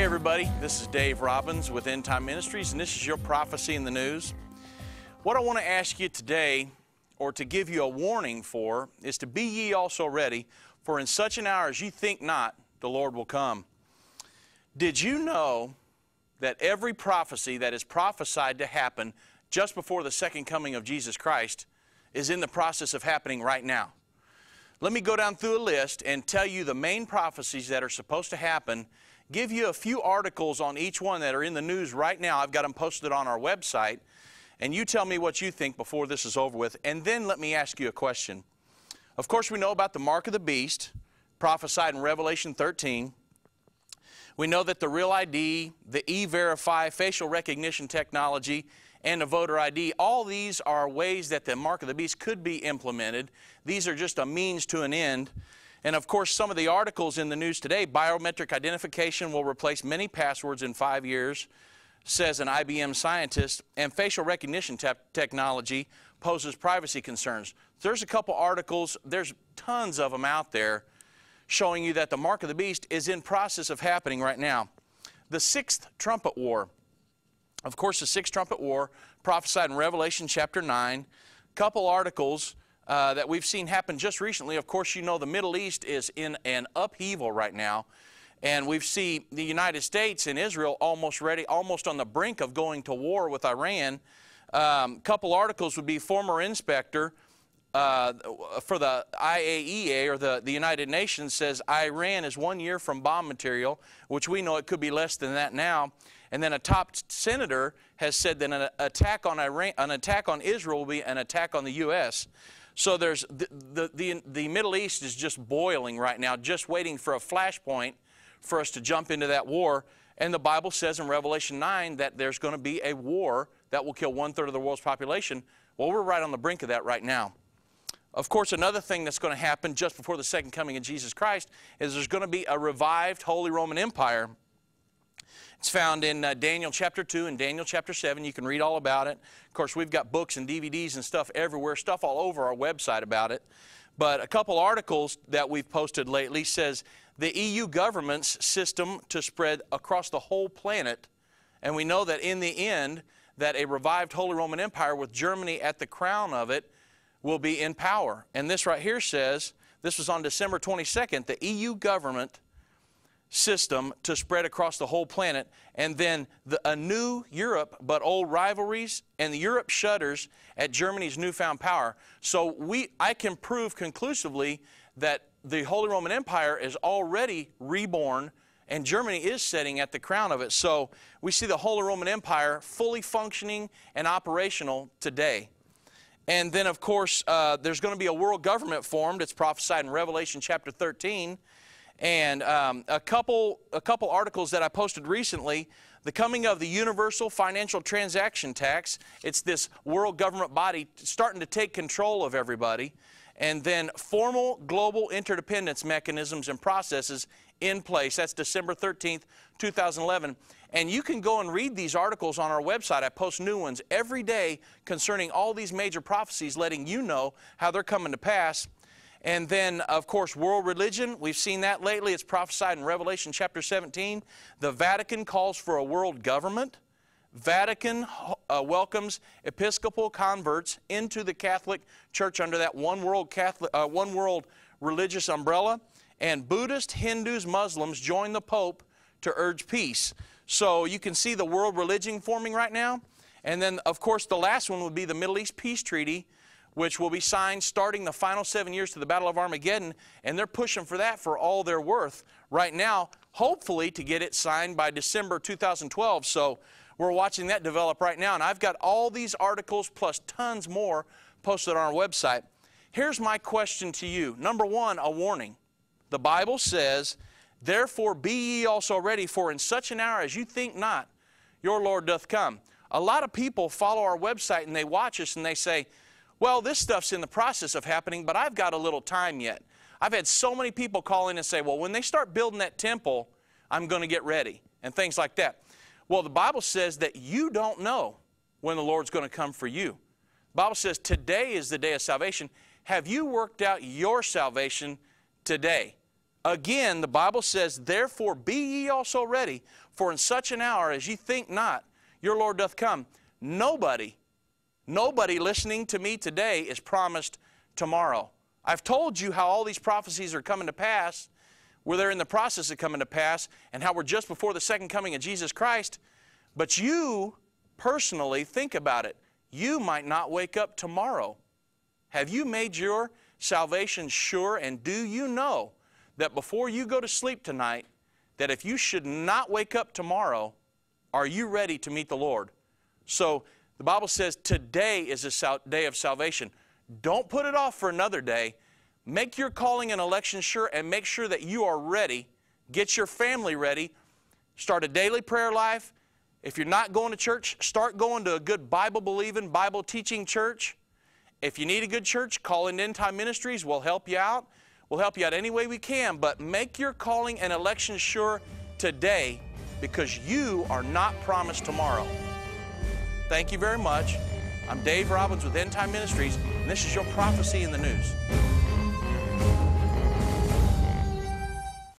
everybody, this is Dave Robbins with Endtime Ministries, and this is your Prophecy in the News. What I want to ask you today, or to give you a warning for, is to be ye also ready, for in such an hour as you think not, the Lord will come. Did you know that every prophecy that is prophesied to happen just before the second coming of Jesus Christ is in the process of happening right now? Let me go down through a list and tell you the main prophecies that are supposed to happen, give you a few articles on each one that are in the news right now. I've got them posted on our website, and you tell me what you think before this is over with, and then let me ask you a question. Of course, we know about the mark of the beast, prophesied in Revelation 13. We know that the Real ID, the E-Verify, facial recognition technology, and the voter ID, all these are ways that the mark of the beast could be implemented. These are just a means to an end. And of course, some of the articles in the news today, biometric identification will replace many passwords in 5 years, says an IBM scientist, and facial recognition technology poses privacy concerns. There's a couple articles, there's tons of them out there, showing you that the mark of the beast is in process of happening right now. The sixth trumpet war. Of course, the sixth trumpet war, prophesied in Revelation chapter 9. Couple articles that we've seen happen just recently. Of course, you know the Middle East is in an upheaval right now. And we've seen the United States and Israel almost ready, almost on the brink of going to war with Iran. Couple articles would be former inspector for the IAEA, or the United Nations, says Iran is 1 year from bomb material, which we know it could be less than that now. And then a top senator has said that an attack on Israel will be an attack on the U.S. So there's the Middle East is just boiling right now, just waiting for a flashpoint for us to jump into that war. And the Bible says in Revelation 9 that there's going to be a war that will kill 1/3 of the world's population. Well, we're right on the brink of that right now. Of course, another thing that's going to happen just before the second coming of Jesus Christ is there's going to be a revived Holy Roman Empire. It's found in Daniel chapter 2 and Daniel chapter 7. You can read all about it. Of course, we've got books and DVDs and stuff everywhere, stuff all over our website about it. But a couple articles that we've posted lately says the EU government's system to spread across the whole planet. And we know that in the end, that a revived Holy Roman Empire with Germany at the crown of it will be in power. And this right here says, this was on December 22nd, the EU government system to spread across the whole planet, and then a new Europe but old rivalries, and Europe shudders at Germany's newfound power. So I can prove conclusively that the Holy Roman Empire is already reborn, and Germany is sitting at the crown of it. So we see the Holy Roman Empire fully functioning and operational today. And then, of course, there's going to be a world government formed. It's prophesied in Revelation chapter 13. And a couple articles that I posted recently, the coming of the Universal Financial Transaction Tax. It's this world government body starting to take control of everybody. And then formal global interdependence mechanisms and processes in place. That's December 13th, 2011. And you can go and read these articles on our website. I post new ones every day concerning all these major prophecies, letting you know how they're coming to pass. And then, of course, world religion. We've seen that lately. It's prophesied in Revelation chapter 17. The Vatican calls for a world government. Vatican welcomes Episcopal converts into the Catholic Church under that one world religious umbrella. And Buddhists, Hindus, Muslims join the Pope to urge peace. So you can see the world religion forming right now. And then, of course, the last one would be the Middle East Peace Treaty, which will be signed starting the final 7 years to the Battle of Armageddon, and they're pushing for that for all they're worth right now, hopefully to get it signed by December 2012. So we're watching that develop right now, and I've got all these articles plus tons more posted on our website. Here's my question to you. Number one, a warning. The Bible says, therefore be ye also ready, for in such an hour as you think not, your Lord doth come. A lot of people follow our website and they watch us and they say, well, this stuff's in the process of happening, but I've got a little time yet. I've had so many people call in and say, well, when they start building that temple, I'm going to get ready, and things like that. Well, the Bible says that you don't know when the Lord's going to come for you. The Bible says today is the day of salvation. Have you worked out your salvation today? Again, the Bible says, therefore be ye also ready, for in such an hour as ye think not, your Lord doth come. Nobody listening to me today is promised tomorrow. I've told you how all these prophecies are coming to pass, where they're in the process of coming to pass, and how we're just before the second coming of Jesus Christ. But you, personally, think about it. You might not wake up tomorrow. Have you made your salvation sure, and do you know that before you go to sleep tonight, that if you should not wake up tomorrow, are you ready to meet the Lord? So the Bible says today is a day of salvation. Don't put it off for another day. Make your calling and election sure, and make sure that you are ready. Get your family ready. Start a daily prayer life. If you're not going to church, start going to a good Bible-believing, Bible-teaching church. If you need a good church, call in Endtime Ministries. We'll help you out. We'll help you out any way we can, but make your calling and election sure today, because you are not promised tomorrow. Thank you very much. I'm Dave Robbins with Endtime Ministries, and this is your Prophecy in the News.